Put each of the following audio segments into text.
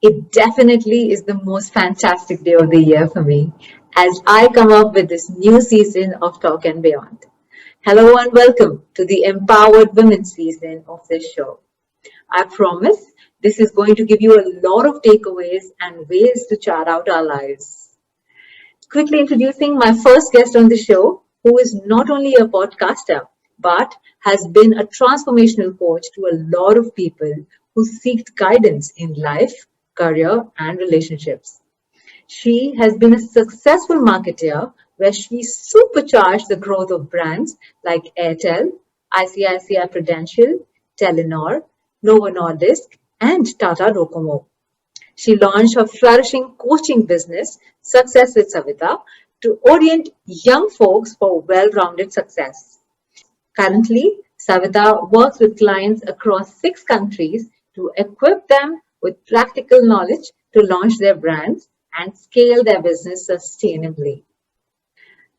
It definitely is the most fantastic day of the year for me as I come up with this new season of Talk and Beyond. Hello and welcome to the Empowered Women season of this show. I promise this is going to give you a lot of takeaways and ways to chart out our lives. Quickly introducing my first guest on the show, who is not only a podcaster but has been a transformational coach to a lot of people who seek guidance in life, career, and relationships. She has been a successful marketer where she supercharged the growth of brands like Airtel, ICICI Prudential, Telenor, Novo Nordisk, and Tata Docomo. She launched her flourishing coaching business, Success with Savitha, to orient young folks for well-rounded success. Currently, Savitha works with clients across 6 countries to equip them with practical knowledge to launch their brands and scale their business sustainably.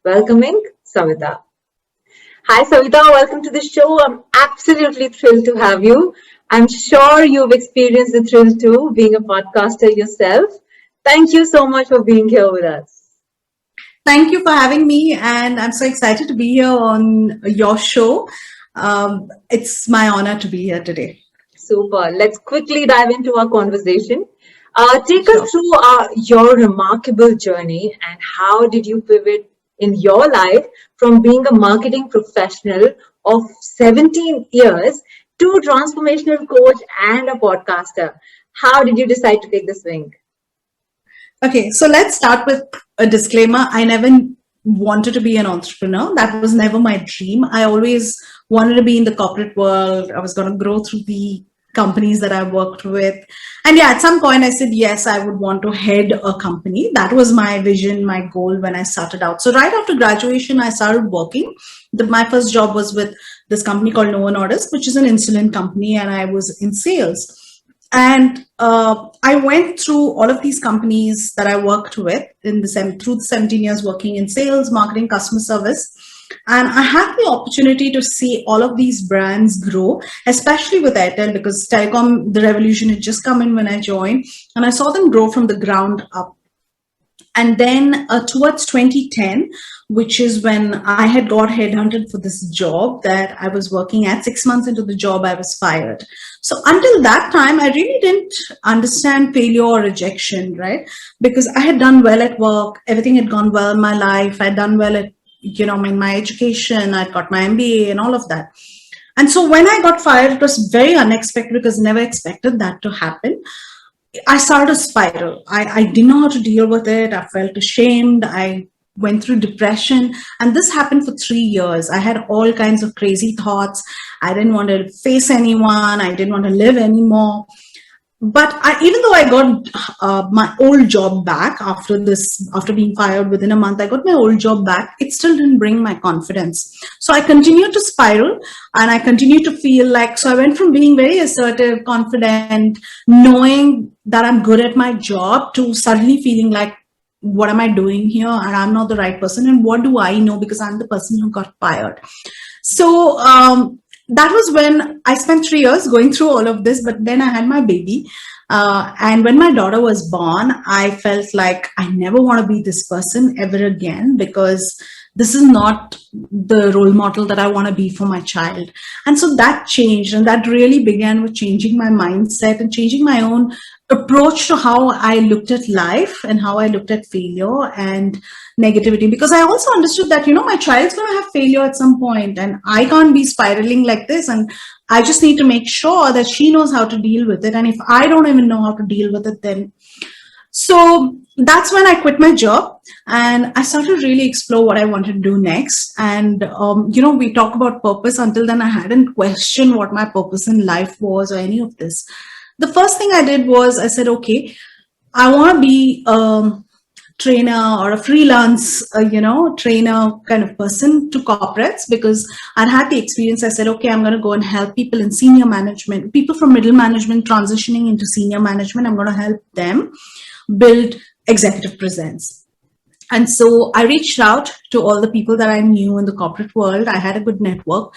Welcoming Savitha. Hi, Savitha. Welcome to the show. I'm absolutely thrilled to have you. I'm sure you've experienced the thrill too, being a podcaster yourself. Thank you so much for being here with us. Thank you for having me, and I'm so excited to be here on your show. It's my honor to be here today. Super. Let's quickly dive into our conversation. Take us through your remarkable journey and how did you pivot in your life from being a marketing professional of 17 years to a transformational coach and a podcaster. How did you decide to take the swing? Okay, so let's start with a disclaimer. I never wanted to be an entrepreneur. That was never my dream. I always wanted to be in the corporate world. I was going to grow through the companies that I worked with. And yeah, at some point I said, yes, I would want to head a company. That was my vision, my goal when I started out. So right after graduation, I started working. My first job was with this company called Novo Nordisk, which is an insulin company, and I was in sales. And I went through all of these companies that I worked with through the 17 years working in sales, marketing, customer service. And I had the opportunity to see all of these brands grow, especially with Airtel, because telecom, the revolution had just come in when I joined, and I saw them grow from the ground up. And then towards 2010, which is when I had got headhunted for this job that I was working at, 6 months into the job, I was fired. So until that time, I really didn't understand failure or rejection, right? Because I had done well at work, everything had gone well in my life, I'd done well at in my education, I got my MBA and all of that. And so when I got fired, it was very unexpected because I never expected that to happen. I started a spiral. I didn't know how to deal with it. I felt ashamed. I went through depression. And this happened for 3 years. I had all kinds of crazy thoughts. I didn't want to face anyone. I didn't want to live anymore. But even though I got my old job back after being fired within a month, I got my old job back. It still didn't bring my confidence. So I continued to spiral and I continued to feel like, so I went from being very assertive, confident, knowing that I'm good at my job to suddenly feeling like, what am I doing here? And I'm not the right person. And what do I know? Because I'm the person who got fired. So, that was when I spent 3 years going through all of this, but then I had my baby. And when my daughter was born, I felt like I never want to be this person ever again because this is not the role model that I want to be for my child. And so that changed, and that really began with changing my mindset and changing my own approach to how I looked at life and how I looked at failure and negativity, because I also understood that, my child's going to have failure at some point and I can't be spiraling like this. And I just need to make sure that she knows how to deal with it. And if I don't even know how to deal with it, then. So that's when I quit my job and I started to really explore what I wanted to do next. And, we talk about purpose. Until then, I hadn't questioned what my purpose in life was or any of this. The first thing I did was I said, okay, I want to be a trainer or a freelance, trainer kind of person to corporates, because I'd had the experience. I said, okay, I'm going to go and help people in senior management, people from middle management transitioning into senior management. I'm going to help them build executive presence. And so I reached out to all the people that I knew in the corporate world. I had a good network.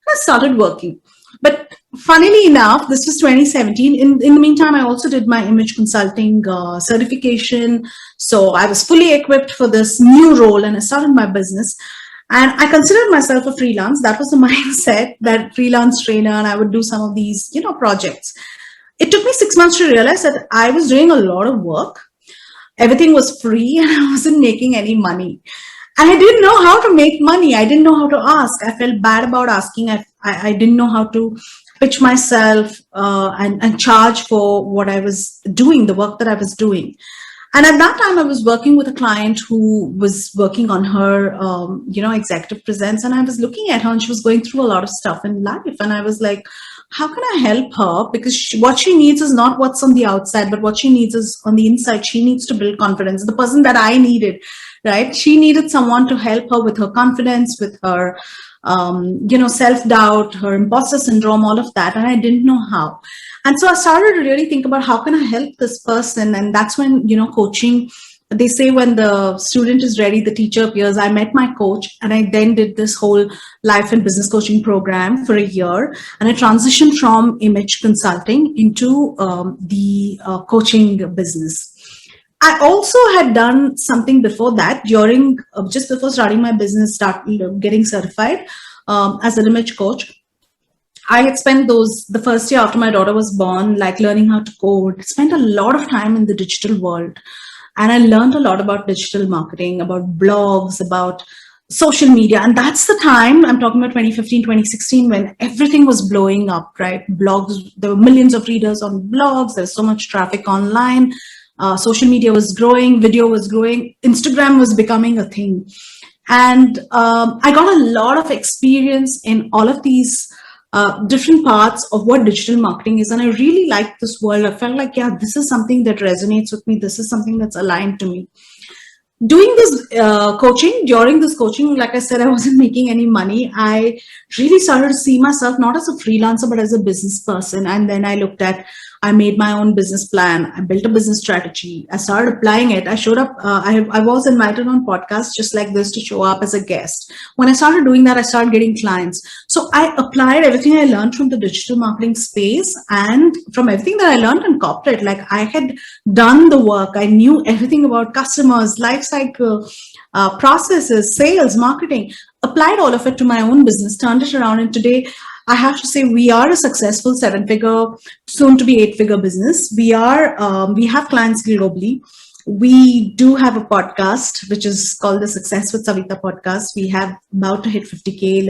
I started working. But funnily enough, this was 2017. In the meantime, I also did my image consulting certification. So I was fully equipped for this new role and I started my business. And I considered myself a freelance. That was the mindset, that freelance trainer, and I would do some of these, projects. It took me 6 months to realize that I was doing a lot of work. Everything was free and I wasn't making any money. And I didn't know how to make money. I didn't know how to ask. I felt bad about asking. I didn't know how to pitch myself and charge for what I was doing, the work that I was doing. And at that time, I was working with a client who was working on her, executive presence. And I was looking at her and she was going through a lot of stuff in life. And I was like, how can I help her? Because what she needs is not what's on the outside, but what she needs is on the inside. She needs to build confidence. The person that I needed, right? She needed someone to help her with her confidence, with her, self-doubt, her imposter syndrome, all of that. And I didn't know how. And so I started to really think about how can I help this person? And that's when, coaching, they say when the student is ready, the teacher appears. I met my coach and I then did this whole life and business coaching program for a year. And I transitioned from image consulting into the coaching business. I also had done something before that during, just before starting my business, getting certified as an image coach. I had spent the first year after my daughter was born, like learning how to code, spent a lot of time in the digital world. And I learned a lot about digital marketing, about blogs, about social media. And that's the time, I'm talking about 2015, 2016, when everything was blowing up, right? Blogs, there were millions of readers on blogs. There's so much traffic online. Social media was growing, video was growing, Instagram was becoming a thing. And I got a lot of experience in all of these different parts of what digital marketing is. And I really liked this world. I felt like, yeah, this is something that resonates with me. This is something that's aligned to me. Doing this coaching, during this coaching, like I said, I wasn't making any money. I really started to see myself not as a freelancer, but as a business person. And then I made my own business plan. I built a business strategy. I started applying it. I showed up. I was invited on podcasts just like this to show up as a guest. When I started doing that, I started getting clients. So I applied everything I learned from the digital marketing space and from everything that I learned in corporate. Like I had done the work. I knew everything about customers, life cycle, processes, sales, marketing, applied all of it to my own business, turned it around. And today, I have to say we are a successful 7-figure, soon to be 8-figure business. We have clients globally. We do have a podcast, which is called the Success with Savitha Podcast. We have about to hit 50K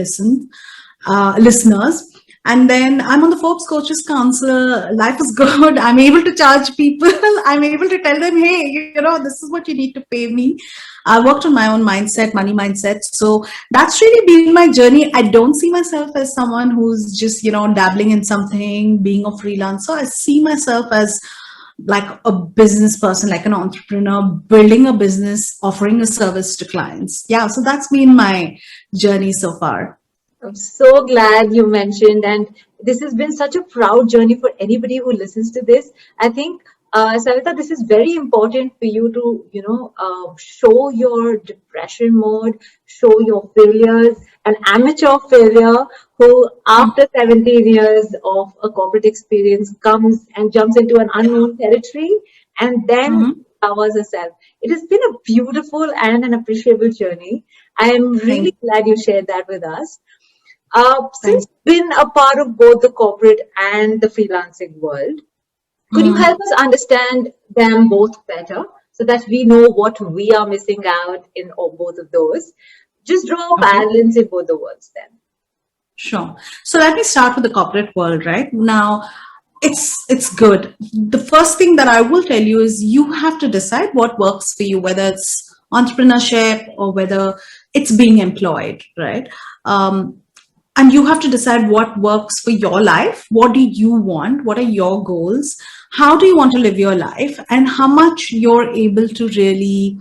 listeners. And then I'm on the Forbes Coaches Council. Life is good. I'm able to charge people. I'm able to tell them, hey, this is what you need to pay me. I worked on my own mindset, money mindset. So that's really been my journey. I don't see myself as someone who's just, dabbling in something, being a freelancer. I see myself as like a business person, like an entrepreneur, building a business, offering a service to clients. Yeah, so that's been my journey so far. I'm so glad you mentioned, and this has been such a proud journey for anybody who listens to this. I think, Savitha, this is very important for you to, show your depression mode, show your failures, an amateur failure who, after 17 years of a corporate experience, comes and jumps into an unknown territory and then covers herself. It has been a beautiful and an appreciable journey. I am really glad you shared that with us. Since you've been a part of both the corporate and the freelancing world, could you help us understand them both better so that we know what we are missing out in both of those? Just draw a balance in both the worlds then. Sure. So let me start with the corporate world, right? Now, it's good. The first thing that I will tell you is you have to decide what works for you, whether it's entrepreneurship or whether it's being employed, right? And you have to decide what works for your life. What do you want? What are your goals? How do you want to live your life? And how much you're able to really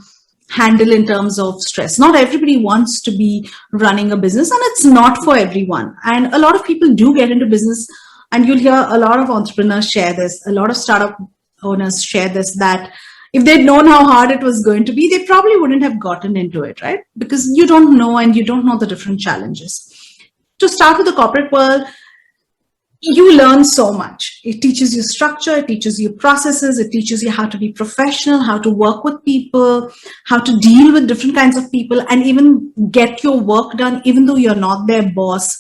handle in terms of stress. Not everybody wants to be running a business, and it's not for everyone. And a lot of people do get into business, and you'll hear a lot of entrepreneurs share this. A lot of startup owners share this, that if they'd known how hard it was going to be, they probably wouldn't have gotten into it, right? Because you don't know, and you don't know the different challenges. To start with the corporate world, you learn so much. It teaches you structure, it teaches you processes, it teaches you how to be professional, how to work with people, how to deal with different kinds of people, and even get your work done, even though you're not their boss.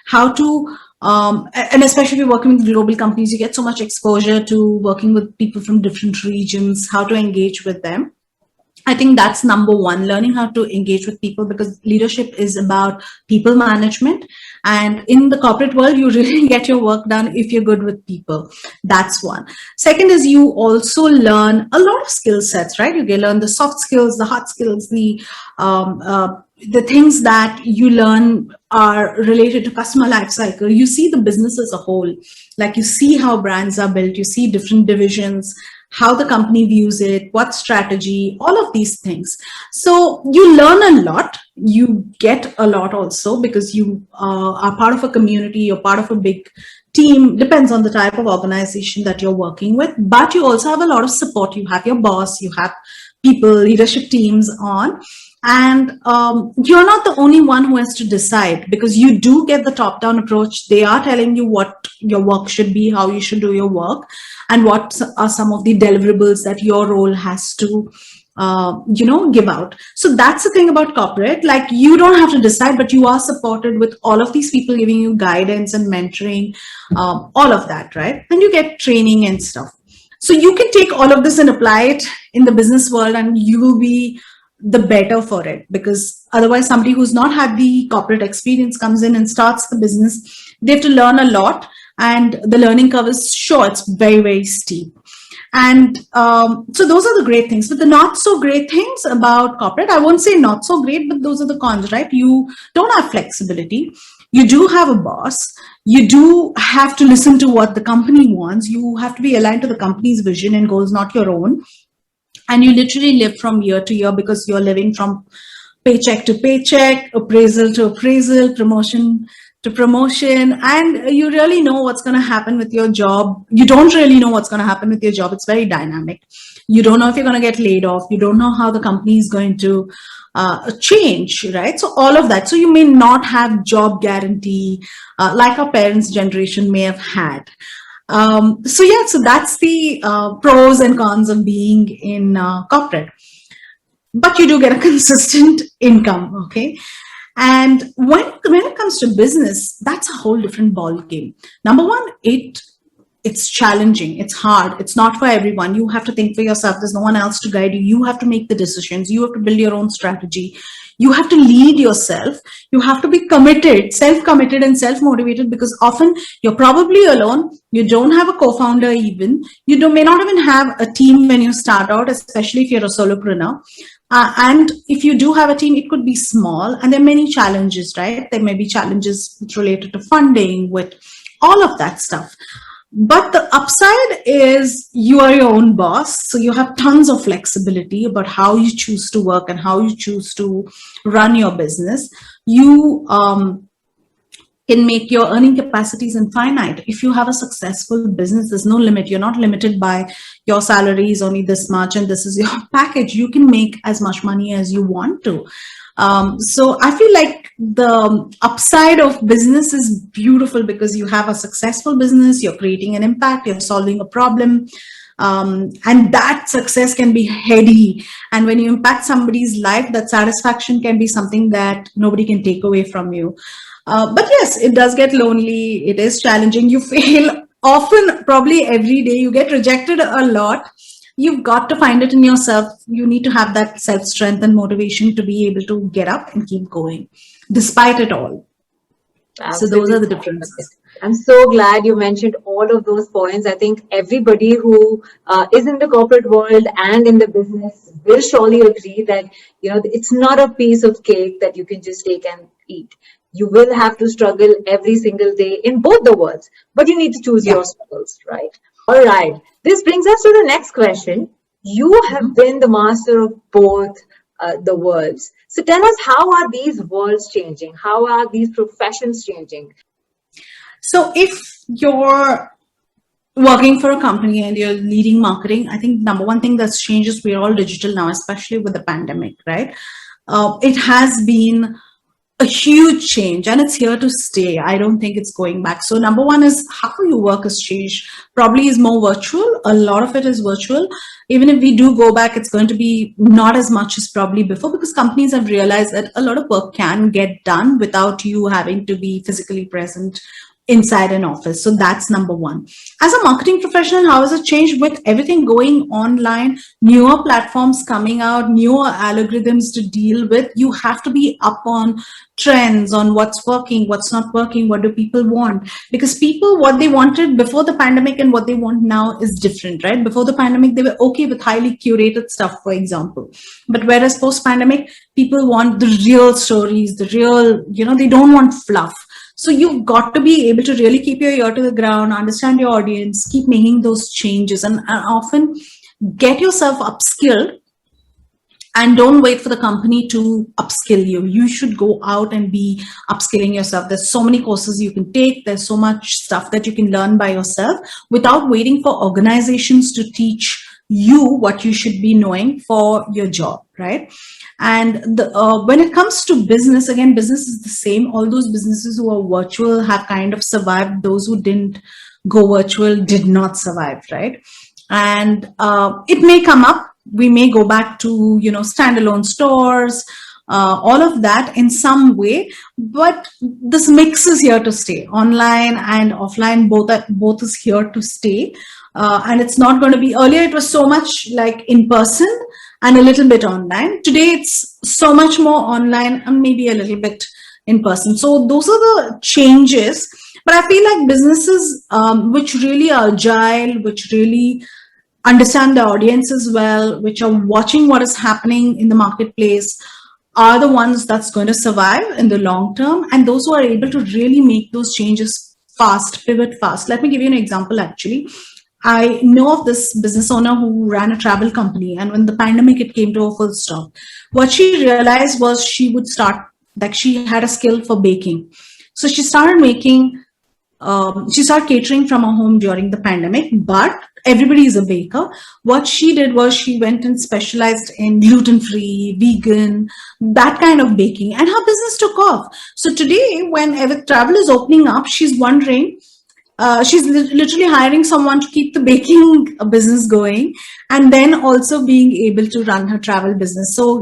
How to, and especially if you're working with global companies, you get so much exposure to working with people from different regions, how to engage with them. I think that's number one, learning how to engage with people, because leadership is about people management. And in the corporate world, you really get your work done if you're good with people. That's one. Second is you also learn a lot of skill sets, right? You can learn the soft skills, the hard skills, the things that you learn are related to customer life cycle. You see the business as a whole, like you see how brands are built, you see different divisions, how the company views it, what strategy, all of these things. So you learn a lot, you get a lot also, because you are part of a community, you're part of a big team, depends on the type of organization that you're working with, but you also have a lot of support. You have your boss, you have people, leadership teams on, and you're not the only one who has to decide, because you do get the top-down approach. They are telling you what your work should be, how you should do your work, and what are some of the deliverables that your role has to give out. So that's the thing about corporate. Like, you don't have to decide, but you are supported with all of these people giving you guidance and mentoring, all of that, right? And you get training and stuff. So you can take all of this and apply it in the business world, and you will be the better for it, because otherwise somebody who's not had the corporate experience comes in and starts the business, they have to learn a lot, and the learning curve is sure, it's very, very steep. And so those are the great things. But the not so great things about corporate, I won't say not so great, but those are the cons, right? You don't have flexibility. You do have a boss. You do have to listen to what the company wants. You have to be aligned to the company's vision and goals, not your own. And you literally live from year to year, because you're living from paycheck to paycheck, appraisal to appraisal, promotion to promotion, and you really know what's going to happen with your job. You don't really know what's going to happen with your job. It's very dynamic. You don't know if you're going to get laid off. You don't know how the company is going to change, right? So all of that. So you may not have job guarantee like our parents' generation may have had. So that's the pros and cons of being in corporate. But you do get a consistent income, okay? And when it comes to business, that's a whole different ball game. Number one, it's challenging, it's hard, it's not for everyone. You have to think for yourself. There's no one else to guide you. You have to make the decisions. You have to build your own strategy. You have to lead yourself. You have to be committed, self-committed and self-motivated, because often you're probably alone. You don't have a co-founder even. You may not even have a team when you start out, especially if you're a solopreneur. And if you do have a team, it could be small, and there are many challenges, right? There may be challenges related to funding, with all of that stuff. But the upside is you are your own boss. So you have tons of flexibility about how you choose to work and how you choose to run your business. You can make your earning capacities infinite. If you have a successful business, there's no limit. You're not limited by your salary is only this much and this is your package. You can make as much money as you want to. So I feel like the upside of business is beautiful, because you have a successful business, you're creating an impact, you're solving a problem, and that success can be heady. And when you impact somebody's life, that satisfaction can be something that nobody can take away from you. But yes, it does get lonely. It is challenging. You fail often, probably every day. You get rejected a lot. You've got to find it in yourself. You need to have that self-strength and motivation to be able to get up and keep going, despite it all. Absolutely. So those are the differences. I'm so glad you mentioned all of those points. I think everybody who is in the corporate world and in the business will surely agree that, you know, it's not a piece of cake that you can just take and eat. You will have to struggle every single day in both the worlds, but you need to choose your struggles, right? All right. This brings us to the next question. You have been the master of both the worlds. So tell us, how are these worlds changing? How are these professions changing? So if you're working for a company and you're leading marketing, I think number one thing that's changed is we're all digital now, especially with the pandemic, right? It has been a huge change, and it's here to stay. I don't think it's going back. So number one is how you work has changed. Probably is more virtual. A lot of it is virtual. Even if we do go back, it's going to be not as much as probably before, because companies have realized that a lot of work can get done without you having to be physically present inside an office. So that's number one. As a marketing professional, how has it changed with everything going online, newer platforms coming out, newer algorithms to deal with? You have to be up on trends, on what's working, what's not working, what do people want? Because people, what they wanted before the pandemic and what they want now is different, right? Before the pandemic, they were okay with highly curated stuff, for example. But whereas post-pandemic, people want the real stories, the real, they don't want fluff. So you've got to be able to really keep your ear to the ground, understand your audience, keep making those changes, and often get yourself upskilled, and don't wait for the company to upskill you. You should go out and be upskilling yourself. There's so many courses you can take. There's so much stuff that you can learn by yourself without waiting for organizations to teach you what you should be knowing for your job, right? And when it comes to business, again, business is the same. All those businesses who are virtual have kind of survived. Those who didn't go virtual did not survive, right? And it may come up. We may go back to, standalone stores, all of that in some way, but this mix is here to stay. Online and offline, both is here to stay. And it's not going to be, earlier it was so much like in person and a little bit online. Today it's so much more online and maybe a little bit in person. So those are the changes. But I feel like businesses which really are agile, which really understand the audience as well, which are watching what is happening in the marketplace, are the ones that's going to survive in the long term. And those who are able to really make those changes fast, pivot fast. Let me give you an example, actually. I know of this business owner who ran a travel company, and when the pandemic, it came to a full stop. What she realized was she had a skill for baking. So she started catering from her home during the pandemic, but everybody is a baker. What she did was she went and specialized in gluten-free, vegan, that kind of baking, and her business took off. So today, when travel is opening up, she's wondering, she's literally hiring someone to keep the baking business going, and then also being able to run her travel business. So,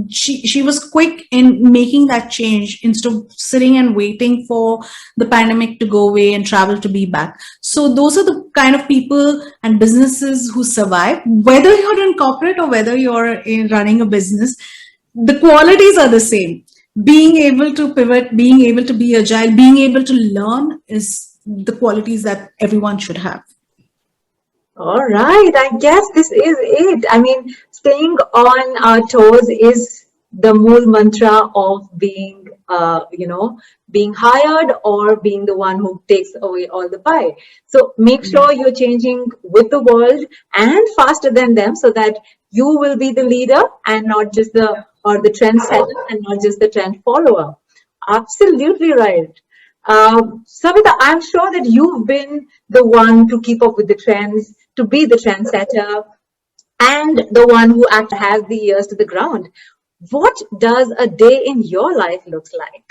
she was quick in making that change instead of sitting and waiting for the pandemic to go away and travel to be back. So those are the kind of people and businesses who survive, whether you're in corporate or whether you're in running a business. The qualities are the same. Being able to pivot, being able to be agile, being able to learn is the qualities that everyone should have. All right, I guess this is it. I mean, staying on our toes is the mool mantra of being, being hired or being the one who takes away all the pie. So make sure you're changing with the world and faster than them, so that you will be the leader and not just the trendsetter and not just the trend follower. Absolutely right. Savitha, I'm sure that you've been the one to keep up with the trends, to be the trendsetter, and the one who actually has the ears to the ground. What does a day in your life looks like?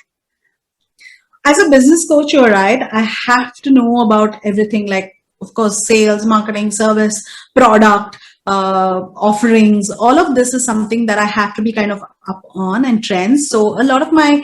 As a business coach, you're right. I have to know about everything, like, of course, sales, marketing, service, product, offerings. All of this is something that I have to be kind of up on, and trends. So a lot of my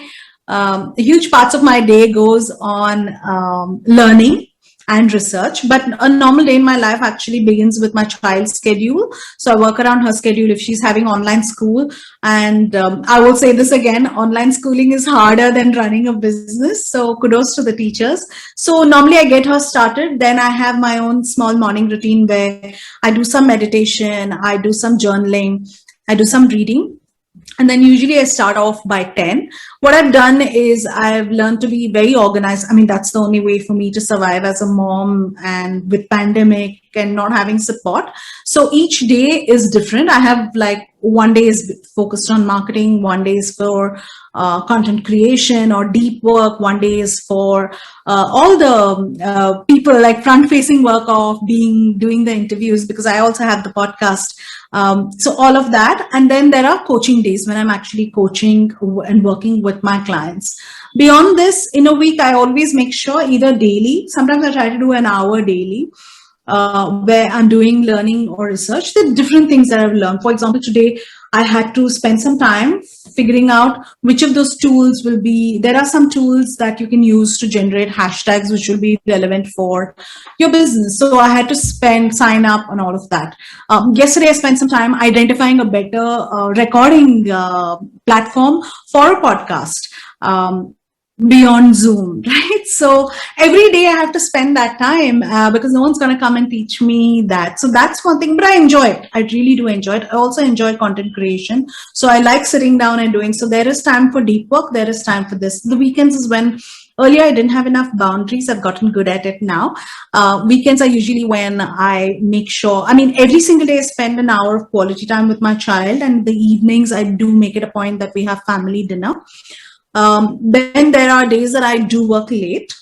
huge parts of my day goes on learning and research, but a normal day in my life actually begins with my child's schedule. So I work around her schedule if she's having online school. And I will say this again, online schooling is harder than running a business. So kudos to the teachers. So normally I get her started. Then I have my own small morning routine where I do some meditation, I do some journaling, I do some reading. And then usually I start off by 10. What I've done is I've learned to be very organized. I mean, that's the only way for me to survive as a mom and with pandemic and not having support. So each day is different. I have like one day is focused on marketing, one day is for content creation or deep work, one day is for all the people like front facing work of doing the interviews, because I also have the podcast. So all of that. And then there are coaching days when I'm actually coaching and working with my clients. Beyond this, in a week, I always make sure either daily, sometimes I try to do an hour daily, where I'm doing learning or research. There are different things that I've learned. For example, today I had to spend some time figuring out which of those tools will be. There are some tools that you can use to generate hashtags which will be relevant for your business. So I had to sign up on all of that. Yesterday I spent some time identifying a better recording platform for a podcast. Beyond Zoom, right? So every day I have to spend that time because no one's going to come and teach me that. So that's one thing, but I enjoy it. I really do enjoy it. I also enjoy content creation. So I like sitting down and doing. So there is time for deep work. There is time for this. The weekends is when earlier I didn't have enough boundaries. I've gotten good at it now. Weekends are usually when I make sure, every single day I spend an hour of quality time with my child, and the evenings I do make it a point that we have family dinner. Then there are days that I do work late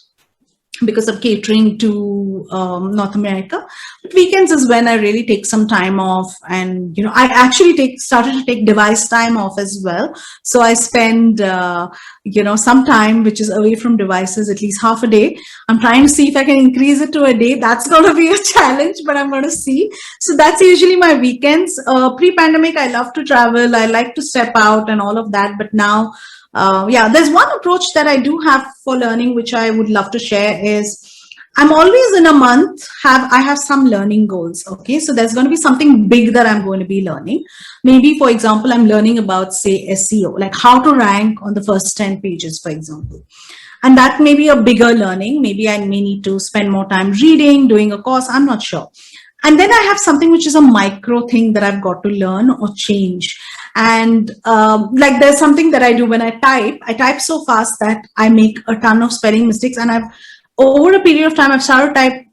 because of catering to North America. But weekends is when I really take some time off, and I actually started to take device time off as well. So I spend some time which is away from devices, at least half a day. I'm trying to see if I can increase it to a day. That's going to be a challenge, but I'm going to see. So that's usually my weekends. Pre-pandemic, I love to travel. I like to step out and all of that. But now, there's one approach that I do have for learning, which I would love to share is I'm always in a month, I have some learning goals. Okay. So there's going to be something big that I'm going to be learning. Maybe, for example, I'm learning about, say, SEO, like how to rank on the first 10 pages, for example. And that may be a bigger learning. Maybe I may need to spend more time reading, doing a course. I'm not sure. And then I have something which is a micro thing that I've got to learn or change. And like there's something that I do when I type so fast that I make a ton of spelling mistakes. And over a period of time, I've started to type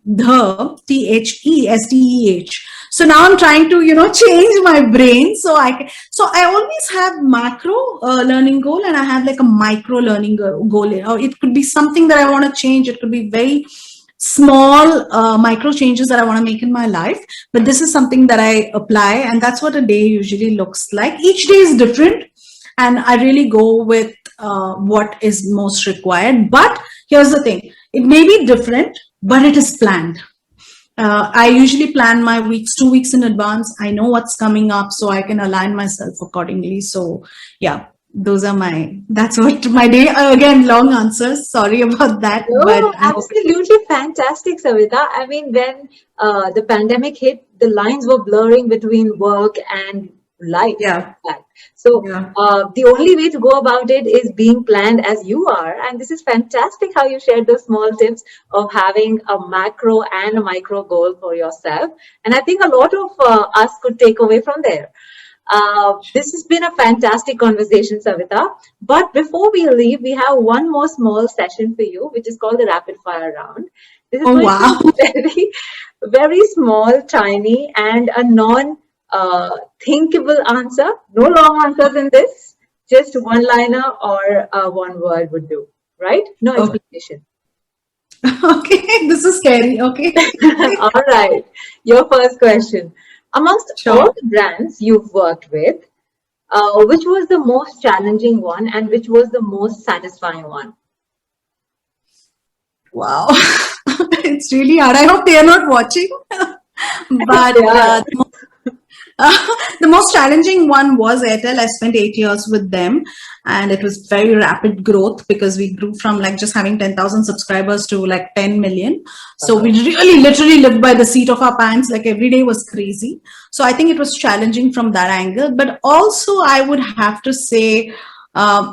THESTEH. So now I'm trying to, change my brain. So I always have macro learning goal, and I have like a micro learning goal. It could be something that I want to change. It could be very small micro changes that I want to make in my life, but this is something that I apply, and that's what a day usually looks like. Each day is different, and I really go with what is most required. But here's the thing, it may be different, but it is planned. I usually plan my weeks 2 weeks in advance. I know what's coming up, so I can align myself accordingly. So yeah, that's what my day. Again, long answers. Sorry about that. No, but absolutely fantastic, Savitha. When the pandemic hit, the lines were blurring between work and life. Yeah. So the only way to go about it is being planned as you are. And this is fantastic how you shared those small tips of having a macro and a micro goal for yourself. And I think a lot of us could take away from there. This has been a fantastic conversation, Savitha. But before we leave, we have one more small session for you, which is called the rapid fire round. This is very, very small, tiny, and a non-thinkable answer. No long answers in this. Just one liner or one word would do. Right? No explanation. Okay, this is scary. Okay. All right. Your first question. Amongst all the brands you've worked with, which was the most challenging one and which was the most satisfying one? Wow, it's really hard. I hope they are not watching. But the most challenging one was Airtel. I spent 8 years with them, and it was very rapid growth because we grew from like just having 10,000 subscribers to like 10 million. So we really literally lived by the seat of our pants. Like every day was crazy. So I think it was challenging from that angle. But also I would have to say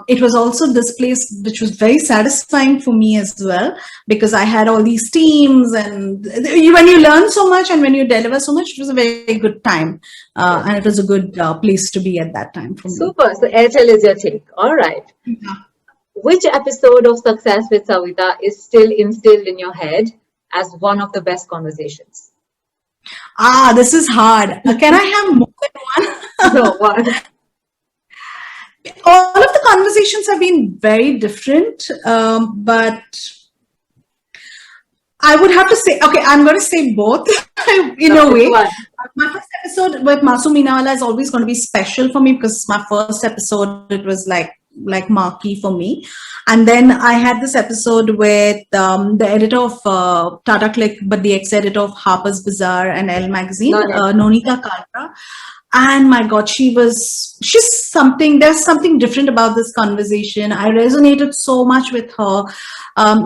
it was also this place which was very satisfying for me as well, because I had all these teams, and when you learn so much and when you deliver so much, it was a very good time, and it was a good place to be at that time for me. Super. So Airtel is your take. All right. Yeah. Which episode of Success with Savitha is still instilled in your head as one of the best conversations? This is hard. Can I have more than one? No, what? All of the conversations have been very different, but I would have to say, okay, I'm going to say both in a way. My first episode with Masu Minawala is always going to be special for me because my first episode, it was like marquee for me. And then I had this episode with the editor of Tata Click, but the ex-editor of Harper's Bazaar and Elle Magazine, Nonita Kalra. And my God, there's something different about this conversation. I resonated so much with her.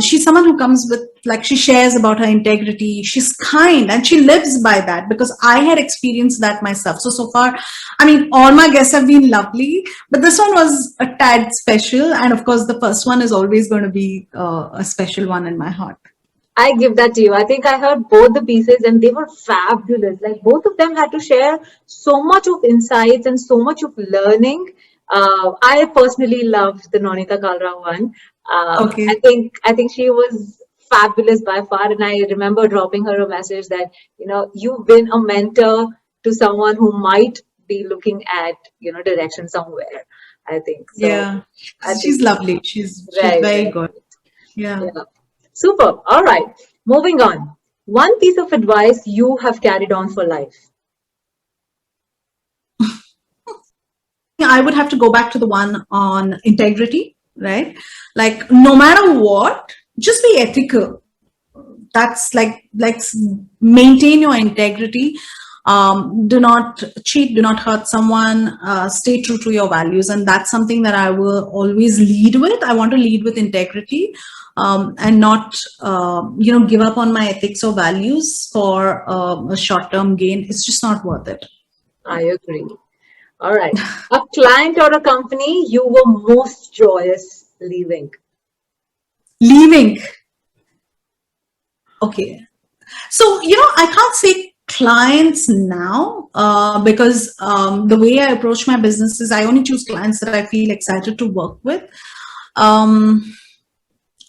She's someone who comes with, she shares about her integrity. She's kind and she lives by that because I had experienced that myself. So far, I mean, all my guests have been lovely, but this one was a tad special. And of course, the first one is always going to be a special one in my heart. I give that to you. I think I heard both the pieces and they were fabulous. Like both of them had to share so much of insights and so much of learning. I personally loved the Nonita Kalra one. Okay. I think she was fabulous by far. And I remember dropping her a message that, you've been a mentor to someone who might be looking at, direction somewhere, I think. So yeah. She's lovely. She's very good. Yeah. Super. All right. Moving on. One piece of advice you have carried on for life. I would have to go back to the one on integrity, right? Like no matter what, just be ethical. That's like maintain your integrity. Do not cheat, do not hurt someone, stay true to your values. And that's something that I will always lead with. I want to lead with integrity. And not, give up on my ethics or values for a short-term gain. It's just not worth it. I agree. All right. A client or a company you were most joyous leaving? Leaving. Okay. So, I can't say clients now because the way I approach my business is I only choose clients that I feel excited to work with.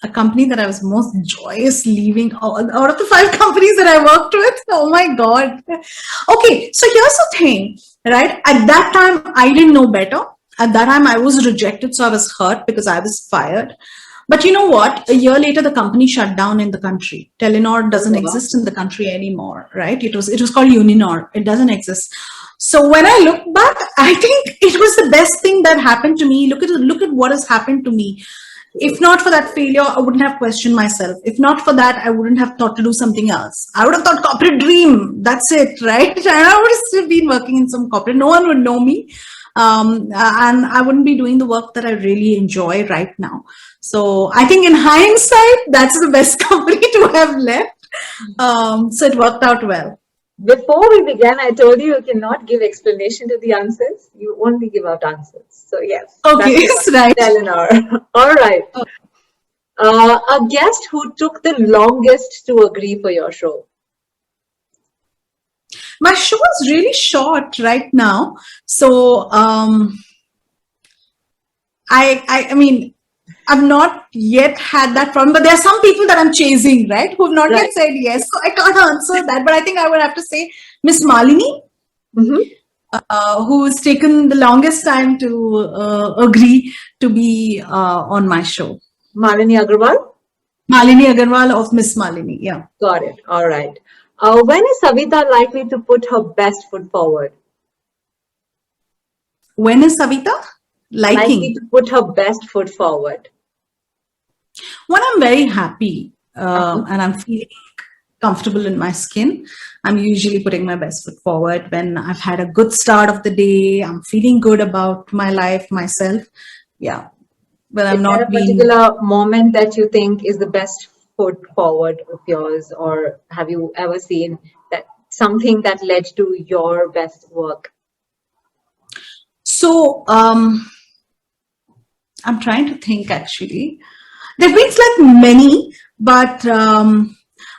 A company that I was most joyous leaving out of the 5 companies that I worked with. Oh my God. Okay. So here's the thing, right? At that time, I didn't know better. At that time, I was rejected. So I was hurt because I was fired. But you know what? A year later, the company shut down in the country. Telenor doesn't exist in the country anymore, right? It was called Uninor. It doesn't exist. So when I look back, I think it was the best thing that happened to me. Look at what has happened to me. If not for that failure, I wouldn't have questioned myself. If not for that, I wouldn't have thought to do something else. I would have thought corporate dream. That's it, right? And I would have still been working in some corporate. No one would know me. And I wouldn't be doing the work that I really enjoy right now. So I think in hindsight, that's the best company to have left. So it worked out well. Before we began, I told you cannot give explanation to the answers. You only give out answers. So yes. Okay, right. Telenor. All right. A guest who took the longest to agree for your show. My show is really short right now. So I mean, I've not yet had that problem, but there are some people that I'm chasing, right? Who have not yet said yes. So I can't answer that, but I think I would have to say Miss Malini, who's taken the longest time to agree to be on my show. Malini Agarwal? Malini Agarwal of Miss Malini, yeah. Got it. All right. When is Savitha likely to put her best foot forward? When is Savitha likely to put her best foot forward? When I'm very happy and I'm feeling comfortable in my skin, I'm usually putting my best foot forward. When I've had a good start of the day, I'm feeling good about my life, myself. Yeah. But I'm not being... Is there a particular moment that you think is the best foot forward of yours, or have you ever seen that something that led to your best work? So I'm trying to think actually. There have been many, but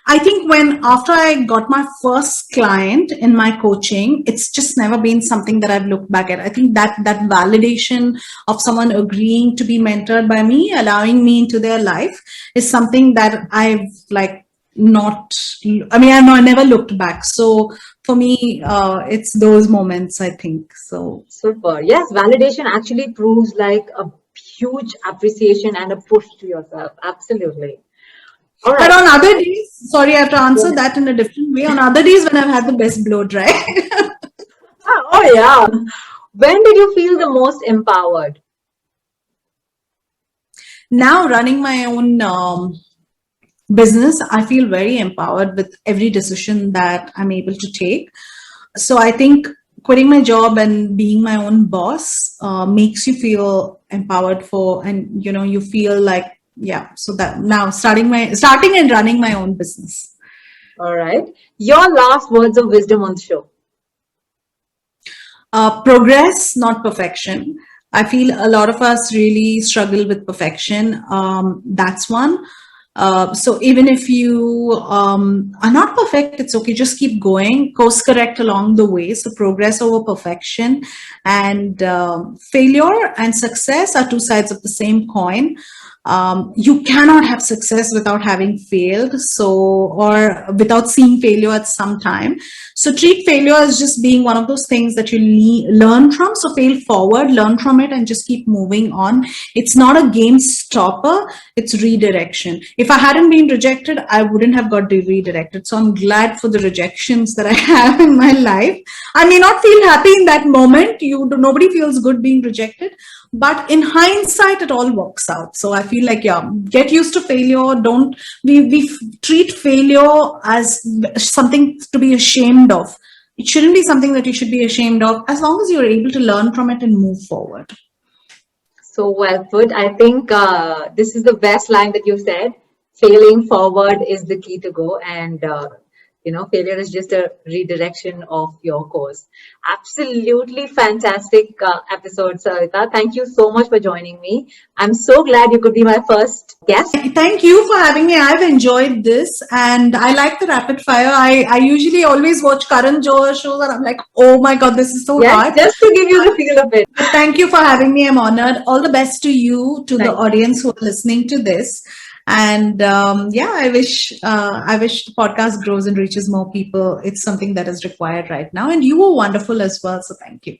I think after I got my first client in my coaching, it's just never been something that I've looked back at. I think that validation of someone agreeing to be mentored by me, allowing me into their life, is something that I've I never looked back. So for me, it's those moments, I think. So, Super. Yes, validation actually proves like a huge appreciation and a push to yourself. Absolutely. All but right. on other days, sorry, I have to Go answer ahead. that in a different way. On other days when I've had the best blow dry. Oh, yeah. When did you feel the most empowered? Now running my own business, I feel very empowered with every decision that I'm able to take. So I think quitting my job and being my own boss makes you feel empowered and you feel like, yeah. So that now starting and running my own business. All right. Your last words of wisdom on the show. Progress, not perfection. I feel a lot of us really struggle with perfection. That's one. So even if you are not perfect, it's okay. Just keep going, course correct along the way. So progress over perfection, and failure and success are two sides of the same coin. You cannot have success without having failed, or without seeing failure at some time. So treat failure as just being one of those things that you learn from. So fail forward, learn from it, and just keep moving on. It's not a game stopper, it's redirection. If I hadn't been rejected, I wouldn't have got redirected. So I'm glad for the rejections that I have in my life. I may not feel happy in that moment. Nobody feels good being rejected, but in hindsight it all works out. So I feel like, yeah, get used to failure. Don't we treat failure as something to be ashamed of. It shouldn't be something that you should be ashamed of, as long as you're able to learn from it and move forward. So well put. I think this is the best line that you said. Failing forward is the key to go, and failure is just a redirection of your course. Absolutely fantastic episode, Savitha. Thank you so much for joining me. I'm so glad you could be my first guest. Thank you for having me. I've enjoyed this, and I like the rapid fire. I usually always watch Karan Johar shows, and I'm like, oh my god, this is so Yes, hard. just to give you the feel of it. But thank you for having me. I'm honored. All the best to you, to the Thank you. audience who are listening to this. And yeah, I wish the podcast grows and reaches more people. It's something that is required right now. And you were wonderful as well. So thank you.